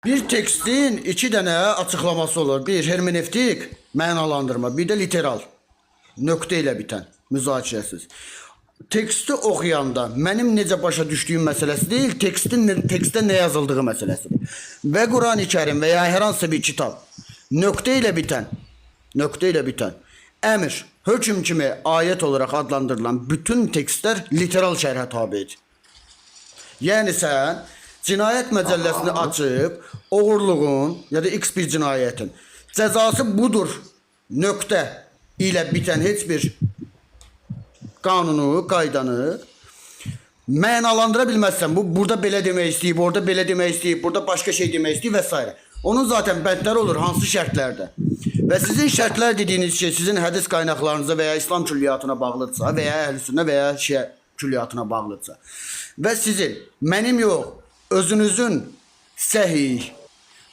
Bir tekstin iki dənə açıqlaması olur. Bir hermenevtik, mənalandırma, bir də literal. Nöqtə ilə bitən, müzakirəsiz. Teksti oxuyanda mənim necə başa düşdüyüm məsələsi deyil, tekstdə nə yazıldığı məsələsidir. Və Qurani-Kərim və ya hər hansı bir kitab nöqtə ilə bitən, əmr, hökm kimi ayət olaraq adlandırılan bütün tekstlər literal şərhə tabidir. Yəni sən cinayət məcəlləsini açıb, oğurluğun ya da x bir cinayətin cəzası budur nöqtə ilə bitən heç bir qanunu, qaydanı mənalandıra bilməzsən. Bu burada belə demək istəyib, orada belə demək istəyib, burada başqa şey demək istəyib və s. Onun zaten bəndləri olur hansı şərtlərdə. Və sizin şərtlər dediyiniz şey sizin hədis qaynaqlarınıza və ya İslam külliyatına bağlıdırsa və ya əhl-i-sünnə və ya şiə külliyatına bağlıdırsa və sizin mənim yox, özünüzün səhih,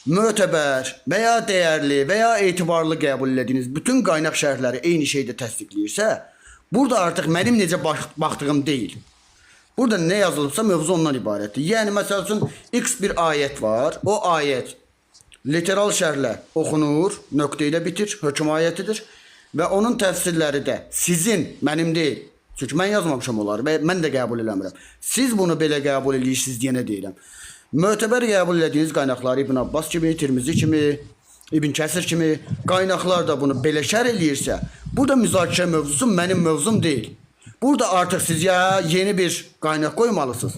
mötəbər və ya dəyərli və ya etibarlı qəbul ediniz bütün qaynaq şərhləri eyni şeydə təsdiqləyirsə, burada artıq mənim necə baxdığım deyil. Burada nə yazılıbsa mövzu ondan ibarətdir. Yəni, məsəl üçün, x bir ayət var, o ayət literal şərhlə oxunur, nöqtə ilə bitir, hökm ayətidir və onun təfsirləri də sizin, mənim deyil. Çünki mən yazmamışam onları və mən də qəbul eləmirəm. Siz bunu belə qəbul edirsiniz deyə nə deyirəm. Mötəbər qəbul etdiyiniz qaynaqları İbn Abbas kimi, Tirmizi kimi, İbn Kəsir kimi qaynaqlar da bunu belə şərh eləyirsə, burada müzakirə mövzusu mənim mövzum deyil. Burada artıq siz ya yeni bir qaynaq qoymalısınız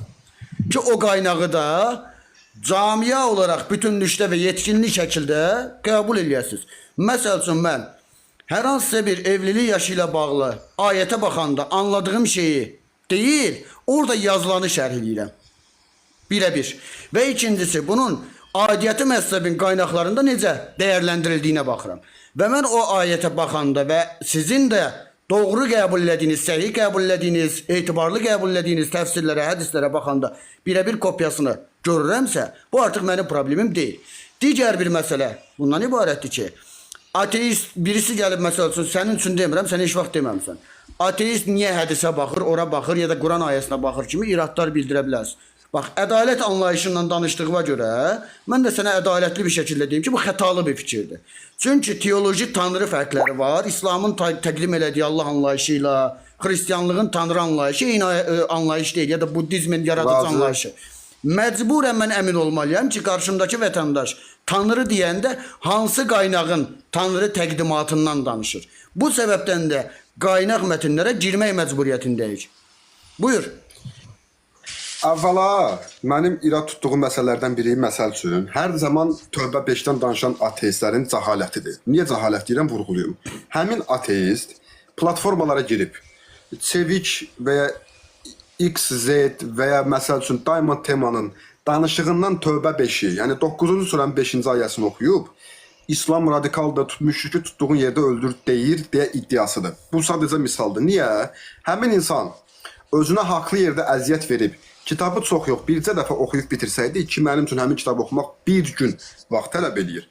ki, o qaynağı da camiə olaraq bütünlükdə və yetkinli şəkildə qəbul eləyəsiniz. Məsəl üçün mən hər hansısa bir evlilik yaşı ilə bağlı ayətə baxanda anladığım şeyi deyil, orada yazılanı şərh edirəm. Birə-bir. Və ikincisi, bunun adiyyəti məzhəbin qaynaqlarında necə dəyərləndirildiyinə baxıram. Və mən o ayətə baxanda və sizin də doğru qəbul ediniz, səhih qəbul ediniz, etibarlı qəbul ediniz təfsirlərə, hədislərə baxanda birə-bir kopyasını görürəmsə, bu artıq mənim problemim deyil. Digər bir məsələ bundan ibarətdir ki, ateist birisi gəlib məsəl üçün, sənin üçün demirəm, sən heç vaxt deməmsən. Ateist niyə hədisə baxır, ora baxır ya da Quran ayəsinə baxır kimi iradlar bildirə bilərsən. Bax, ədalət anlayışından danışdığıma görə, mən də sənə ədalətli bir şəkildə deyim ki, bu xətalı bir fikirdir. Çünki teoloji tanrı fərqləri var. İslamın təqdim elədiyi Allah anlayışı ilə xristianlığın tanrı anlayışı eyni anlayış deyil ya da buddizmin yaradıcı anlayışı. Məcburən mən əmin olmalıyam ki, qarşımdakı vətəndaş tanrı deyəndə hansı qaynağın tanrı təqdimatından danışır. Bu səbəbdən də qaynaq mətnlərə girmək məcburiyyətindəyik. Buyur. Əvvəla, mənim irad tutduğum məsələlərdən biri, məsəl üçün, hər zaman Tövbə 5-dən danışan ateistlərin cəhalətidir. Niyə cəhalət deyirəm, vurğuluyum. Həmin ateist platformalara girib, Çevik və ya XZ və ya məsəl üçün Diamond temanın danışığından Tövbə 5-i, yəni 9-cu surənin 5-ci ayəsini oxuyub, İslam radikal da müşriki tutduğun yerdə öldür deyir deyə iddiasıdır. Bu sadəcə misaldır. Niyə? Həmin insan özünə haqlı yerdə əziyyət verib, kitabı çox yox, bircə dəfə oxuyub bitirsəydi ki, mənim üçün həmin kitabı oxumaq bir gün vaxt tələb edir.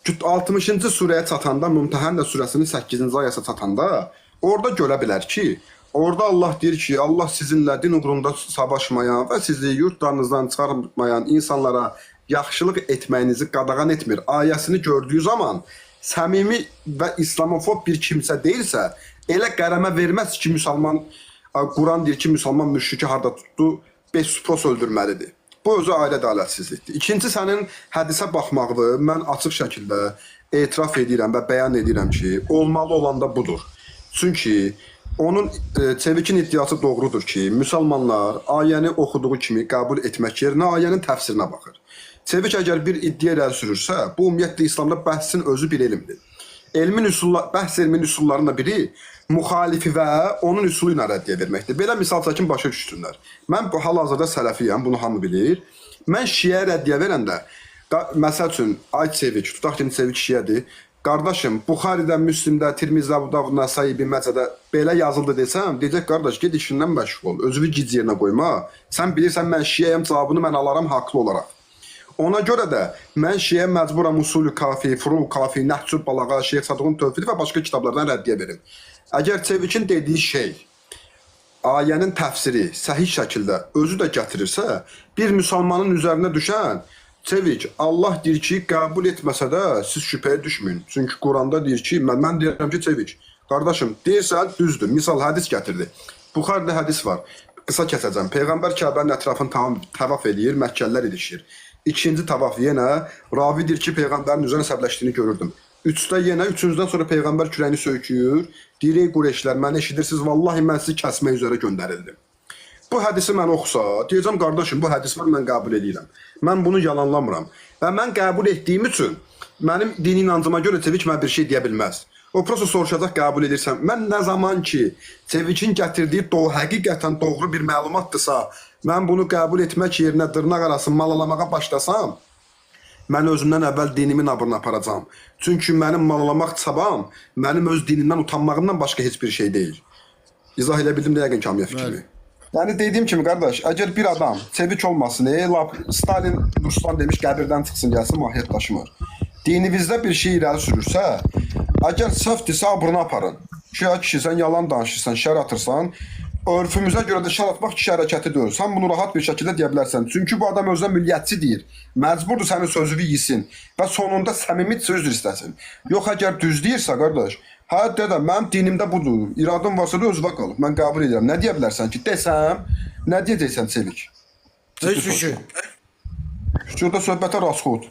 60-cı surəyə çatanda, Mümtəhənnə surəsinin 8-ci ayəsə çatanda, orada görə bilər ki, orada Allah deyir ki, Allah sizinlə din uğrunda savaşmayan və sizi yurtlarınızdan çıxarmayan insanlara yaxşılıq etməyinizi qadağan etmir. Ayəsini gördüyü zaman, səmimi və islamofob bir kimsə deyilsə, elə qərəmə verməz ki, Quran deyir ki, müsəlman müşriki harda tutdu, 5 supros öldürməlidir. Bu özü ayrı ədalətsizlikdir. İkinci, sənin hədisə baxmaqdır. Mən açıq şəkildə etiraf edirəm və bəyan edirəm ki, olmalı olan da budur. Çünki onun Çevikin iddiası doğrudur ki, müsəlmanlar ayəni oxuduğu kimi qəbul etmək yerinə ayənin təfsirinə baxır. Çevik əgər bir iddia irəli sürürsə, bu ümumiyyətlə İslamda bəhsin özü bir elmdir. Bəhs elmin üsullarından biri müxalifi və onun üsulu ilə rəddiyə verməkdir. Belə misal çəkin başa düşsünlər. Mən hal-hazırda sələfiyəm, bunu hamı bilir. Mən şiəyə rəddiyə verəndə, məsəl üçün, ay Çevik, tutaq ki, Çevik şiədir. Qardaşım, Buxaridə, Müslimdə, Tirmizdə, Abu Nəsai, İbn Məcədə belə yazıldı desəm, deyəcək, qardaş, ged işindən məşğul ol, özünü gic yerinə qoyma. Sən bilirsən, mən şiəyəm, cavabını mən alaram haqlı olaraq. Ona görə də mən şiyə məcburam usulü kafi, furu kafi, nəhcül balağa, Şeyx Sadığın tövfidi və başqa kitablardan rəddiyə verim. Əgər Çevikin dediyi şey, ayənin təfsiri səhih şəkildə özü də gətirirsə, bir müsəlmanın üzərinə düşən Çevic, Allah deyir ki, qəbul etməsə də siz şübhəyə düşməyin. Çünki Quranda deyir ki, mən deyirəm ki, Çevic, qardaşım, deyirsən düzdür. Misal hədis gətirdi. Buxarıda hədis var. Qısa kəsəcəm. Peyğəmbər Kəbənin ətrafını tamam təvaf eləyir, Məkkəlilər ilişir. İkinci təvaf yenə ravi deyir ki, Peyğəmbərin üzərinə səbləşdiyini görürdüm. Üçdə yenə, üçüncüdən sonra Peyğəmbər kürəyini söyküyür. Deyir, ey Qureyşlər, məni eşidirsiniz, vallahi mən sizi kəsmək üzrə göndərildim. Bu hədisi mən oxusa, deyəcəm, qardaşım, bu hədis var, mən qəbul edirəm. Mən bunu yalanlamıram. Və mən qəbul etdiyim üçün, mənim dini inancıma görə Çevic mənə bir şey deyə bilməz. O prosto soruşacaq, qəbul edirsən. Mən nə zaman ki, Çevicin gətirdiyi həqiqətən doğru bir məlumatdırsa, mən bunu qəbul etmək yerinə dırnaq arası malalamağa başlasam, mən özümdən əvvəl dinimin abırını aparacam. Çünki mənim malalamaq çabam, mənim öz dinimdən utanmağımdan başqa heç bir şey deyil. İzah elə bildim də yəqin Kamil fikrimi. Yəni dediyim kimi qardaş, əgər bir adam Çevic olmasın, Stalin Ruslan demiş qəbirdən çıxsın, gəlsin, mahiyyət daşımır. Dininizdə bir şey irəli sürürsə, əgər səhvdirsə abrını aparın. Kişi sən yalan danışırsan, şər atırsan, örfümüzə görə də şər atmaq kişi hərəkəti deyil. Sən bunu rahat bir şəkildə deyə bilərsən. Çünki bu adam özünə milliyyətçi deyir. Məcburdur sənin sözünü yesin və sonunda səmimi sözdür istəsin. Yox, əgər düz deyirsə qardaş, hə, dədə, mənim dinimdə budur. İradım varsa da özünə qalıb. Mən qəbul edirəm. Nə deyə bilərsən ki, desəm, nə deyəcəksən Çevic? Heç bir şey. Şurada söhbətə rasxod.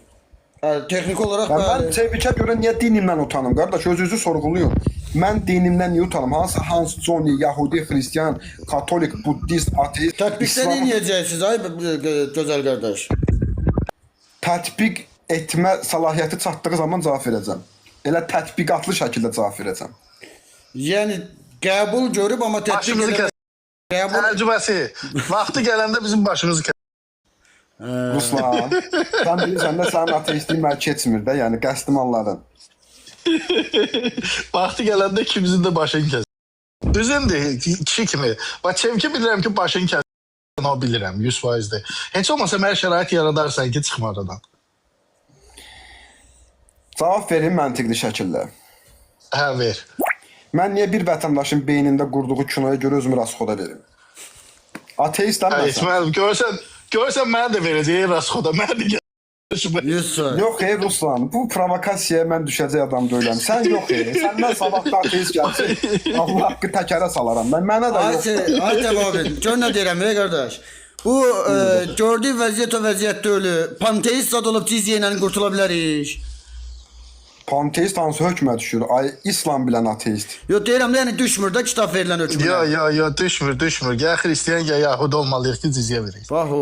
Texnik olarak mən Çevicə görə niyə dinimdən utanım? Qardaş, özünüzü sorğuluyun. Mən dinimdən niyə utanım? Hansı Johnny, Yahudi, Hristiyan, Katolik, Buddist, ateist, tətbiqdə nə edəcəksiniz ay gözəl qardaş? Tətbiq etmə səlahiyyəti çatdığı zaman cavab verəcəm. Elə tətbiqatlı şəkildə cavab verəcəm. Yəni qəbul görüb amma tətbiq Başımızı eləmək. kəs. Tərcüməsi. Vaxtı gələndə bizim başımızı kəs. Ruslan, sən bilirsən də sənin ateistliyin mənə keçmir də, yəni qəsdim anladın. Vaxtı gələndə ikimizin də başını kəs. Düzündür, kişi kimi. Bax, Çevki bilirəm ki, başını kəs. O bilirəm, 100%'dir. Heç olmasa mənə şərait yaradarsan ki, çıxma aradan. Cavab verin məntiqli şəkildə. Hə, ver. Mən niyə bir vətəndaşın beynində qurduğu kinoya görə özümü rasxoda verim? Ateistəm mən sən. Görsən mənə də verəcək rasxoda. Mənə də gəlir. Yox, Ruslan, bu provokasiyaya mən düşəcək adam deyiləm. Sən yox, səndən sabahda ateist gəlsin. Allah haqqı təkərə salaram. Mənə də yox. Ay təbii, gör nə deyirəm, qardaş. Bu gördüyü vəziyyət o vəziyyət deyil. Panteist zad olub cizyə ilə qurtula bilərik. Panteist hansı hökmə düşür? Ay, İslam bilən ateist. Yox, deyirəm, yəni düşmür də kitab verilən hökmünə. Yo, düşmür. Gəl Hristiyan, gəl Yahudi olmalıyıq ki, cizyə verək. Bax o.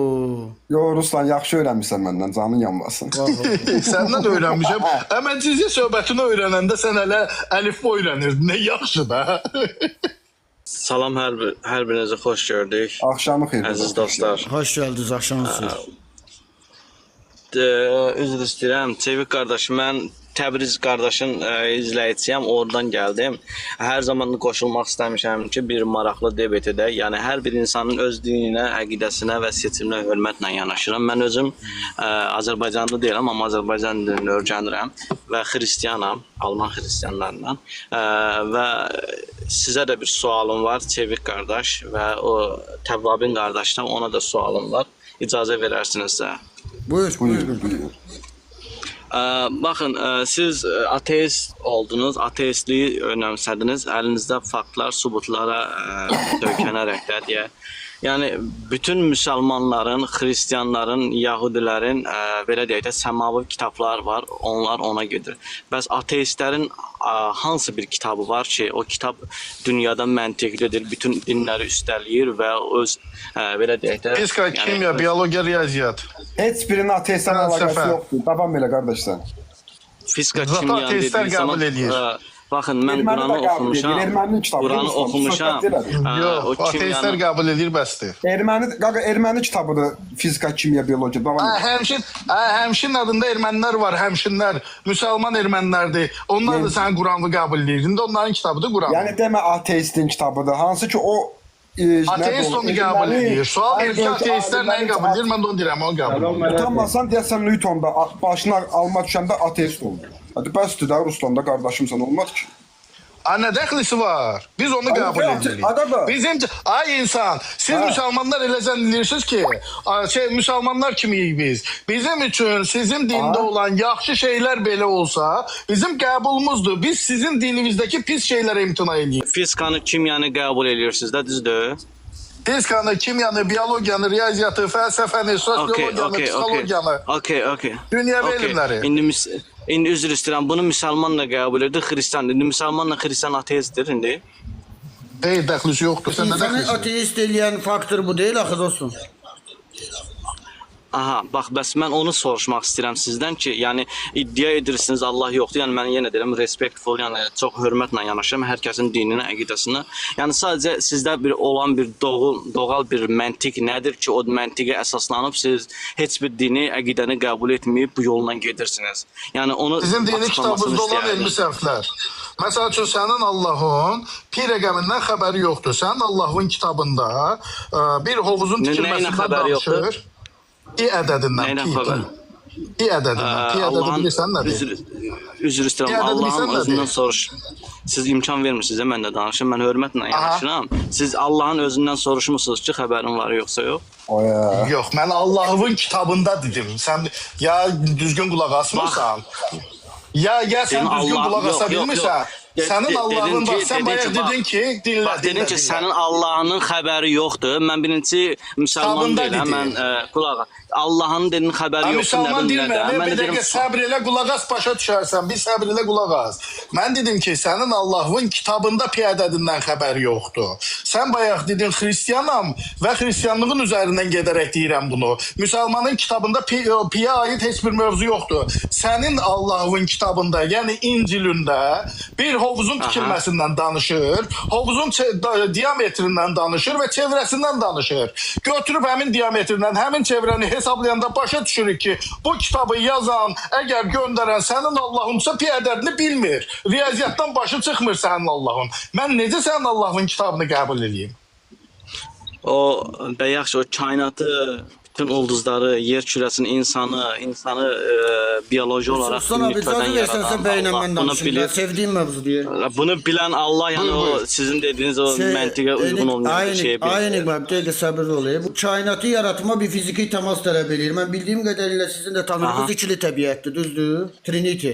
Yo, Ruslan, yaxşı öyrənmişsən məndən, canın yanmasın. Səndən öyrənmişəm. Mən cizyə söhbətini öyrənəndə sən hələ əlifba öyrənirdin. Nə yaxşı da. Salam, hər birinizə xoş gördük. Axşamı xeyir. Əziz dostlar. Xoş gəldiniz, axşamınız. Üzr istəyirəm. Çevik qardaşım, mən Təbriz qardaşın izləyicisiyəm, oradan gəldim. Hər zaman qoşulmaq istəmişəm ki, bir maraqlı debatədə, yəni hər bir insanın öz dininə, əqidəsinə və seçiminə hörmətlə yanaşıram. Mən özüm Azərbaycanlı deyiləm, amma Azərbaycan dilini öyrənirəm və xristiyanam, Alman xristiyanlarından. Və sizə də bir sualım var, Çevik qardaş və o Təvvabin qardaşdan, ona da sualım var. İcazə verərsinizsə. Buyur. Baxın, siz ateist oldunuz, ateistliyi önəmsədiniz, əlinizdə faktlar, subutlara söykənərək də deyə. Yəni, bütün müsəlmanların, xristiyanların, yahudilərin, belə deyək də, səmavi kitablar var, onlar ona gedir. Bəs ateistlərin hansı bir kitabı var ki, o kitab dünyada məntiqlidir, bütün dinləri üstələyir və öz, belə deyək də... Fizika, kimya, biologiya, riyaziyyat. Heç birinin ateistdən əlaqəsi yoxdur. Davam elə, qardaşlar. Fizika, Zaten kimya ateistlər dediği zaman... qəbul edir. Baxın, mən Quranı oxumuşam. Quranı oxumuşam. Yox, ateistlər qəbul edir, bəsdir. Erməni kitabıdır, fizika, kimya, biologiya. Həmşin adında ermənilər var, həmşinlər, müsəlman ermənilərdir. Onlar da sənin Quranı qəbul edir. İndi onların kitabıdır Quran. Yəni demə ateistin kitabıdır. Hansı ki o... Ateist onu qəbul edir. Sual verir ki, ateistlər nəyi qəbul edir? Mən də onu deyirəm, onu qəbul edir. Utanmasan deyəsən Newton'da başına alma düşəndə ateist olur. Hadi bəsdir də, Ruslanda qardaşımsan, olmaz ki. Ne dəxlisi var? Biz onu qəbul edirik. Adaba. Bizim ay insan, siz müsəlmanlar elə zənnirsiniz ki, müsəlmanlar kimiyik biz. Bizim üçün sizin dində olan yaxşı şeylər belə olsa, bizim qəbulumuzdur. Biz sizin dinimizdəki pis şeylərə imtina edirik. Fizikanı, kimyanı qəbul edirsiniz də, düzdür? Fizikanı, kimyanı, biyologiyanı, riyaziyyatı, fəlsəfəni, sosiologiyanı, psixologiyanı, Okay. dünyəvi elmləri. İndi üzr istəyirəm, bunu müsəlmanla qəbul edir, xristian. İndi müsəlmanla xristian ateistdir indi. Dəxlisi yoxdur. Sən nə İnsanı dəxlisi? ateist eləyən faktor bu deyil axı dostum. Aha, bax, bəs mən onu soruşmaq istəyirəm sizdən ki, yəni iddia edirsiniz Allah yoxdur. Yəni mən yenə deyirəm, respectful, yəni çox hörmətlə yanaşıram hər kəsin dininə, əqidəsinə. Yəni sadəcə sizdə olan bir doğal bir məntiq nədir ki, o məntiqə əsaslanıb siz heç bir dini, əqidəni qəbul etməyib bu yolla gedirsiniz. Yəni onu Sizin dini açıqlamasını kitabınızda olan istəyərdim. elmi səhvlər. Məsəl üçün sənin Allahın pi rəqəmindən xəbəri yoxdur. Sənin Allahın kitabında bir hovuzun Nəyinə tikilməsindən xəbəri yoxdur? danışır. Pi ədədindən. Nəyinə xəbər? Pi ədədindən. Pi ədədi bilirsən nədir? Üzr istəyirəm, Bir ədəd Allahın bilsən özündən nədir? soruş. Siz imkan vermirsiniz, mən də danışım, mən hörmətlə yanaşıram. Siz Allahın özündən soruşmusunuz ki, xəbərin var yoxsa yox? Yox, mən Allahın kitabında dedim. Sən ya düzgün qulaq asmırsan. Ya sən düzgün qulaq asa bilmirsən. Sənin Allahın var, sən bayaq dedin ki, dinlə. Bax, dedin ki, sənin Allahının xəbəri yoxdur. Mən birinci müsəlman deyiləm, mən qulaq. Allahın dedin xəbəri yoxdur, nə Müsəlman bilim deyilmə, nədə. bir dəqiqə səbr elə qulaq as, başa düşərsən. Bir səbr elə qulaq as. Mən dedim ki, sənin Allahın kitabında pi ədədindən xəbəri yoxdur. Sən bayaq dedin xristianam və xristianlığın üzərindən gedərək deyirəm bunu. Müsəlmanın kitabında piyə aid heç bir mövzu yoxdur. Sənin Allahın kitabında, yəni İncilində bir hovuzun tikilməsindən danışır, hovuzun diametrindən danışır və çevrəsindən danışır. Götürüb həmin diametrindən, həmin çevrəni hesablayanda başa düşürük ki, bu kitabı yazan, əgər göndərən sənin Allahınsa pi ədədini bilmir. Riyaziyyatdan başı çıxmır sənin Allahın. Mən necə sənin Allahın kitabını qəbul edeyim? O, yaxşı, o kainatı, bütün ulduzları, yer kürəsinin insanı biyoloji olaraq Sultan abi nütfədən icazə versən sən bəylə Allah mən bunu danışım. bilir. Sevdiyim mövzu diye. Bunu bilən Allah, yəni o sizin dediyiniz o məntiqə uyğun olmayan bir şey bilir. Aynı bir dəqiqə səbirli olayım. Bu kainatı yaratma bir fiziki təmas tələb edir. Mən bildiyim qədərilə sizin də tanıdığınız ikili təbiətdir, düzdür? Trinity.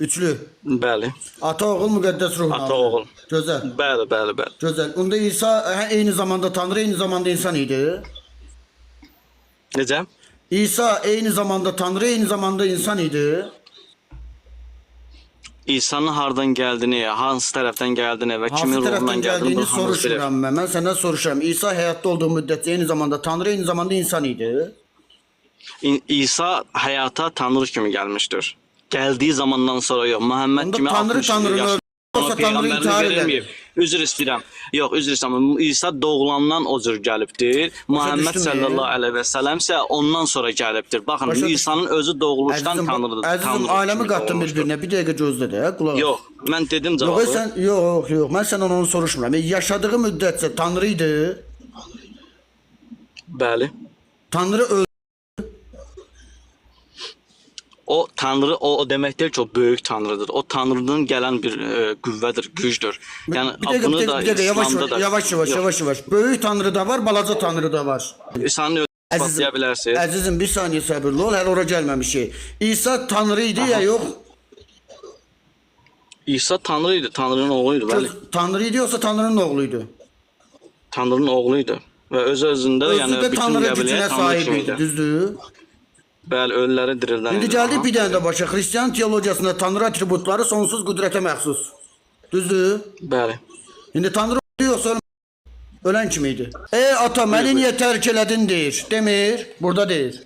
Üçlü. Bəli. Ata, oğul, müqəddəs ruh. Ata, oğul. Gözəl. Bəli. Gözəl. Onda İsa eyni zamanda Tanrı, eyni zamanda insan idi. Necə? İsa eyni zamanda Tanrı, eyni zamanda insan idi. İsa'nın hardan gəldiyini, hansı tərəfdən gəldiyini və Hansı kimin ruhundan tərəfdən gəldiyini gəldiyini bu hamısı bilir. soruşmuram mən. Mən səndən soruşuram. İsa həyatda olduğu müddətcə eyni zamanda Tanrı, eyni zamanda insan idi. İsa həyata Tanrı kimi gəlmişdir. Gəldiyi zamandan sonra yox. Muhammed Onda kimi Tanrı 60 Tanrı'nı yaş. öldürürsə Ona Tanrı peyğəmbərlik intihar verilməyib. edər. Üzr istəyirəm. Yox, üzr istəyirəm. İsa doğulandan o cür gəlibdir. Muhammed düşdüm sallallahu əleyhi və səlləm isə ondan sonra gəlibdir. Baxın, Başa İsa'nın özü doğuluşdan Tanrıdır. Əzizim, ailəmi qatdım bir-birinə. Bir dəqiqə gözlə də, qulaq. Yox, mən dedim Yox, cavabı. sən yox. Mən səndən onu soruşmuram. Yaşadığı müddətcə Tanrı idi. Bəli. Tanrı öldü. O Tanrı o demək deyil ki, o böyük Tanrıdır. O Tanrıdan gələn bir qüvvədir, gücdür. Yəni bunu da İslamda da yavaş. Böyük Tanrı da var, balaca Tanrı da var. İsa'nın özü deyə bilərsiniz. Əzizim, bir saniyə səbirli ol, hələ ora gəlməmişik. İsa Tanrı idi ya yox? İsa Tanrı idi, Tanrının oğluydu, bəli. Tanrı idi yoxsa Tanrının oğluydu? Tanrının oğluydu və öz-özündə yəni Özü də bütün Tanrı qəbilə gücünə Tanrı sahib kimi idi, idi. düzdür? Bəli, ölüləri dirildən. İndi gəldik bir dənə də başa. Xristian teologiyasında Tanrı atributları sonsuz qüdrətə məxsus. Düzdür? Bəli. İndi Tanrı yoxsa ölən kimi idi. Ey ata, məni niyə tərk elədin deyir. Demir, burada deyir.